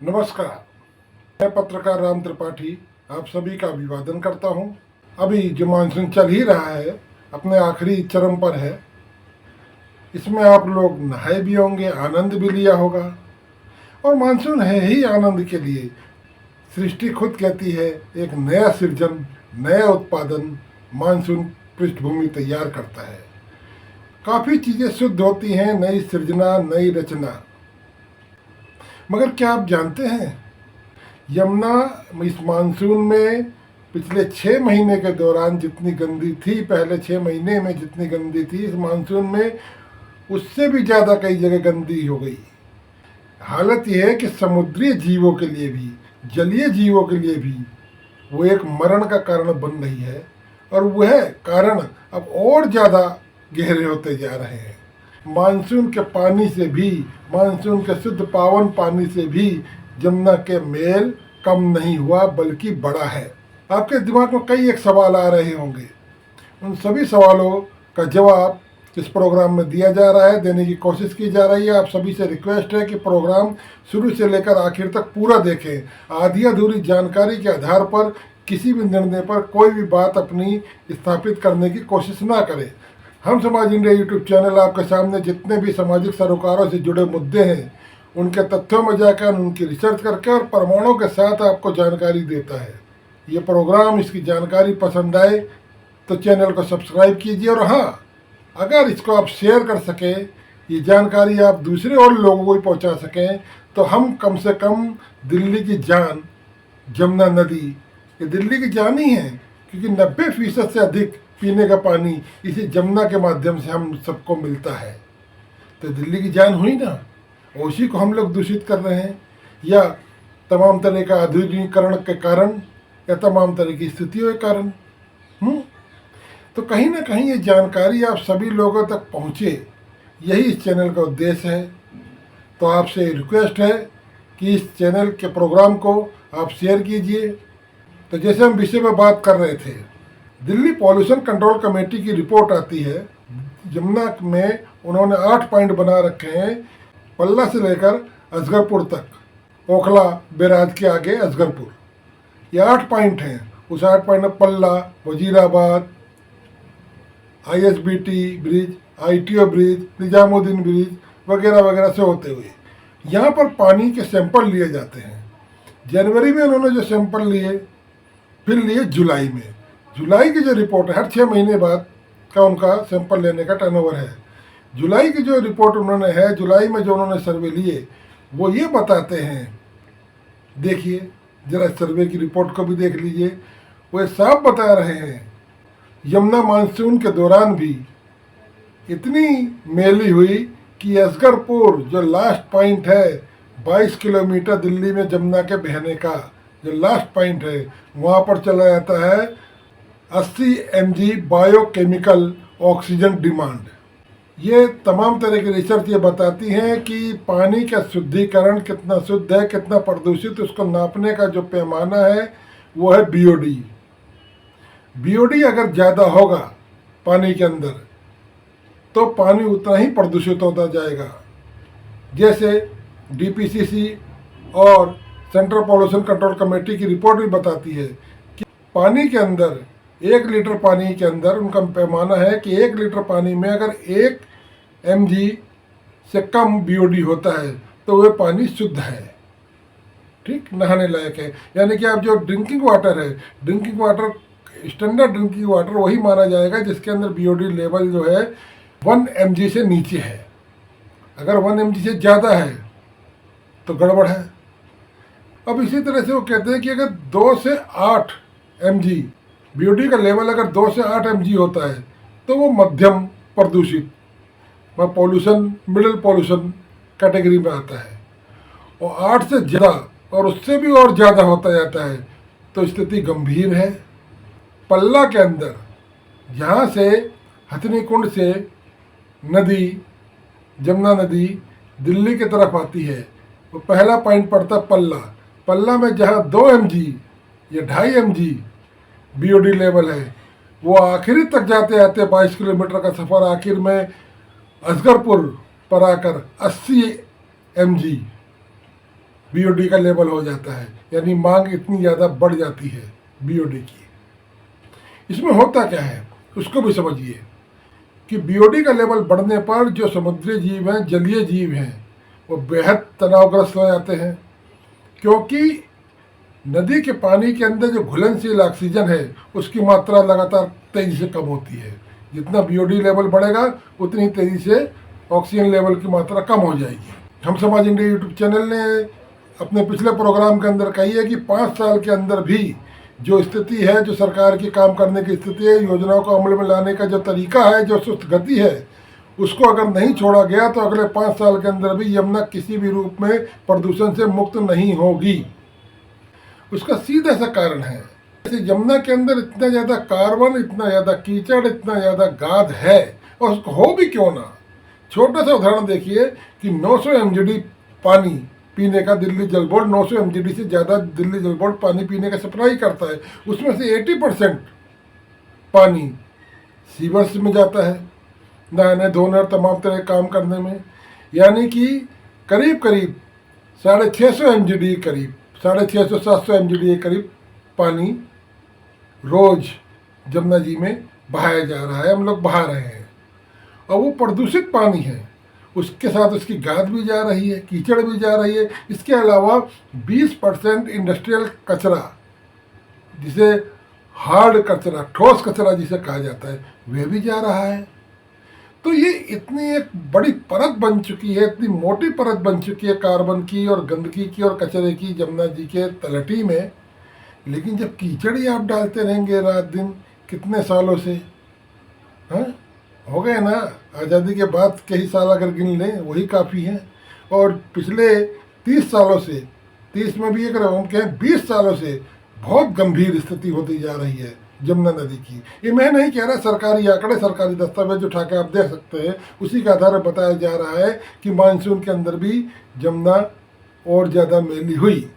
नमस्कार। मैं पत्रकार राम त्रिपाठी आप सभी का अभिवादन करता हूं। अभी जो मानसून चल ही रहा है, अपने आखिरी चरम पर है। इसमें आप लोग नहाए भी होंगे, आनंद भी लिया होगा। और मानसून है ही आनंद के लिए। सृष्टि खुद कहती है, एक नया सृजन, नया उत्पादन मानसून पृष्ठभूमि तैयार करता है। काफ़ी चीज़ें शुद्ध होती हैं, नई सृजना, नई रचना। मगर क्या आप जानते हैं, यमुना इस मानसून में पिछले 6 महीने के दौरान जितनी गंदी थी, पहले 6 महीने में जितनी गंदी थी, इस मानसून में उससे भी ज़्यादा कई जगह गंदी हो गई। हालत यह है कि समुद्री जीवों के लिए भी, जलीय जीवों के लिए भी वो एक मरण का कारण बन रही है। और वह कारण अब और ज़्यादा गहरे होते जा रहे हैं। मानसून के पानी से भी, मानसून के शुद्ध पावन पानी से भी यमुना के मेल कम नहीं हुआ, बल्कि बढ़ा है। आपके दिमाग में कई एक सवाल आ रहे होंगे। उन सभी सवालों का जवाब इस प्रोग्राम में दिया जा रहा है, देने की कोशिश की जा रही है। आप सभी से रिक्वेस्ट है कि प्रोग्राम शुरू से लेकर आखिर तक पूरा देखें। आधी अधूरी जानकारी के आधार पर किसी भी निर्णय पर कोई भी बात अपनी स्थापित करने की कोशिश ना करें। हम समाज इंडिया यूट्यूब चैनल आपके सामने जितने भी सामाजिक सरोकारों से जुड़े मुद्दे हैं, उनके तथ्यों में जाकर उनकी रिसर्च करके और प्रमाणों के साथ आपको जानकारी देता है। ये प्रोग्राम, इसकी जानकारी पसंद आए तो चैनल को सब्सक्राइब कीजिए। और हाँ, अगर इसको आप शेयर कर सकें, ये जानकारी आप दूसरे और लोगों को भी पहुंचा सकें, तो हम कम से कम दिल्ली की जान, यमुना नदी, ये दिल्ली की जान ही है। क्योंकि 90% से अधिक पीने का पानी इसी यमुना के माध्यम से हम सबको मिलता है। तो दिल्ली की जान हुई ना, और उसी को हम लोग दूषित कर रहे हैं, या तमाम तरह का आधुनिकीकरण के कारण, या तमाम तरह की स्थितियों के कारण। तो कहीं ना कहीं ये जानकारी आप सभी लोगों तक पहुँचे, यही इस चैनल का उद्देश्य है। तो आपसे रिक्वेस्ट है कि इस चैनल के प्रोग्राम को आप शेयर कीजिए। तो जैसे हम विषय में बात कर रहे थे, दिल्ली पॉल्यूशन कंट्रोल कमेटी की रिपोर्ट आती है। यमुना में उन्होंने 8 पॉइंट बना रखे हैं, पल्ला से लेकर असगरपुर तक, ओखला बैराज के आगे असगरपुर, ये 8 पॉइंट हैं। उस 8 पॉइंट में पल्ला, Wazirabad, ISBT bridge, ITO bridge, Nizamuddin bridge वगैरह वगैरह से होते हुए यहाँ पर पानी के सैंपल लिए जाते हैं। जनवरी में उन्होंने जो सैंपल लिए, फिर लिए जुलाई में। जुलाई की जो रिपोर्ट है, हर 6 महीने बाद का उनका सैंपल लेने का टर्नओवर है। जुलाई की जो रिपोर्ट उन्होंने है, जुलाई में जो उन्होंने सर्वे लिए, वो ये बताते हैं, देखिए जरा सर्वे की रिपोर्ट को भी देख लीजिए। वो साफ बता रहे हैं, यमुना मानसून के दौरान भी इतनी मैली हुई कि असगरपुर जो लास्ट पॉइंट है, 22 किलोमीटर दिल्ली में यमुना के बहने का जो लास्ट पॉइंट है, वहाँ पर चला जाता है 80 mg बायोकेमिकल ऑक्सीजन डिमांड। ये तमाम तरह की रिसर्च ये बताती हैं कि पानी का शुद्धिकरण कितना शुद्ध है, कितना प्रदूषित, उसको नापने का जो पैमाना है वो है BOD। BOD अगर ज़्यादा होगा पानी के अंदर, तो पानी उतना ही प्रदूषित होता जाएगा। जैसे DPCC और सेंट्रल पॉल्यूशन कंट्रोल कमेटी की रिपोर्ट भी बताती है कि पानी के अंदर, 1 लीटर पानी के अंदर उनका पैमाना है कि 1 लीटर पानी में अगर 1 mg से कम BOD होता है तो वह पानी शुद्ध है, ठीक, नहाने लायक है। यानी कि आप जो ड्रिंकिंग वाटर है, drinking water, standard drinking water वही माना जाएगा जिसके अंदर BOD लेवल जो है 1 mg से नीचे है। अगर 1 mg से ज़्यादा है तो गड़बड़ है। अब इसी तरह से वो कहते हैं कि अगर 2 से 8 mg BOD का लेवल अगर 2 से 8 mg होता है तो वो मध्यम प्रदूषित, वह पॉल्यूशन, मिडिल पॉल्यूशन कैटेगरी में आता है। और 8 से ज़्यादा और उससे भी और ज़्यादा होता जाता है तो स्थिति गंभीर है। पल्ला के अंदर, यहाँ से हथनी कुंड से नदी, यमुना नदी दिल्ली की तरफ आती है, वो पहला पॉइंट पड़ता पल्ला। पल्ला में जहाँ 2 mg या 2.5 mg BOD लेवल है, वो आखिरी तक जाते आते 22 किलोमीटर का सफ़र आखिर में असगरपुर पर आकर 80 mg बीओडी का लेवल हो जाता है, यानी मांग इतनी ज़्यादा बढ़ जाती है बीओडी की। इसमें होता क्या है उसको भी समझिए कि बीओडी का लेवल बढ़ने पर जो समुद्री जीव हैं, जलीय जीव हैं, वो बेहद तनावग्रस्त हो जाते हैं, क्योंकि नदी के पानी के अंदर जो घुलनशील ऑक्सीजन है उसकी मात्रा लगातार तेज़ी से कम होती है। जितना बीओडी लेवल बढ़ेगा उतनी तेज़ी से ऑक्सीजन लेवल की मात्रा कम हो जाएगी। हम समाज इंडिया यूट्यूब चैनल ने अपने पिछले प्रोग्राम के अंदर कही है कि 5 साल के अंदर भी जो स्थिति है, जो सरकार की काम करने की स्थिति है, योजनाओं को अमल में लाने का जो तरीका है, जो सुस्त गति है, उसको अगर नहीं छोड़ा गया तो अगले 5 साल के अंदर भी यमुना किसी भी रूप में प्रदूषण से मुक्त नहीं होगी। उसका सीधा सा कारण है, जैसे यमुना के अंदर इतना ज़्यादा कार्बन, इतना ज़्यादा कीचड़, इतना ज़्यादा गाद है, और उसको हो भी क्यों ना। छोटा सा उदाहरण देखिए कि 900 MGD पानी पीने का दिल्ली जल बोर्ड, 900 MGD से ज़्यादा दिल्ली जल बोर्ड पानी पीने का सप्लाई करता है। उसमें से 80% पानी सीवर्स में जाता है, नहाने धोने और तमाम तरह के काम करने में, यानी कि करीब करीब 650 MGD, करीब 650-700 MGD करीब पानी रोज जमुना जी में बहाया जा रहा है, हम लोग बहा रहे हैं। और वो प्रदूषित पानी है, उसके साथ उसकी गाद भी जा रही है, कीचड़ भी जा रही है। इसके अलावा 20% इंडस्ट्रियल कचरा, जिसे हार्ड कचरा, ठोस कचरा जिसे कहा जाता है, वह भी जा रहा है। तो ये इतनी एक बड़ी परत बन चुकी है, इतनी मोटी परत बन चुकी है कार्बन की और गंदगी की और कचरे की जमुना जी के तलहटी में। लेकिन जब कीचड़ ही आप डालते रहेंगे रात दिन कितने सालों से, हाँ हो गए ना, आज़ादी के बाद कई साल अगर गिन लें वही काफ़ी हैं। और पिछले 30 सालों से, 30 में भी अगर हम कहें 20 सालों से बहुत गंभीर स्थिति होती जा रही है जमुना नदी की। ये मैं नहीं कह रहा, सरकारी आंकड़े, सरकारी दस्तावेज उठा के आप देख सकते हैं, उसी के आधार पर बताया जा रहा है कि मानसून के अंदर भी जमुना और ज़्यादा मैली हुई।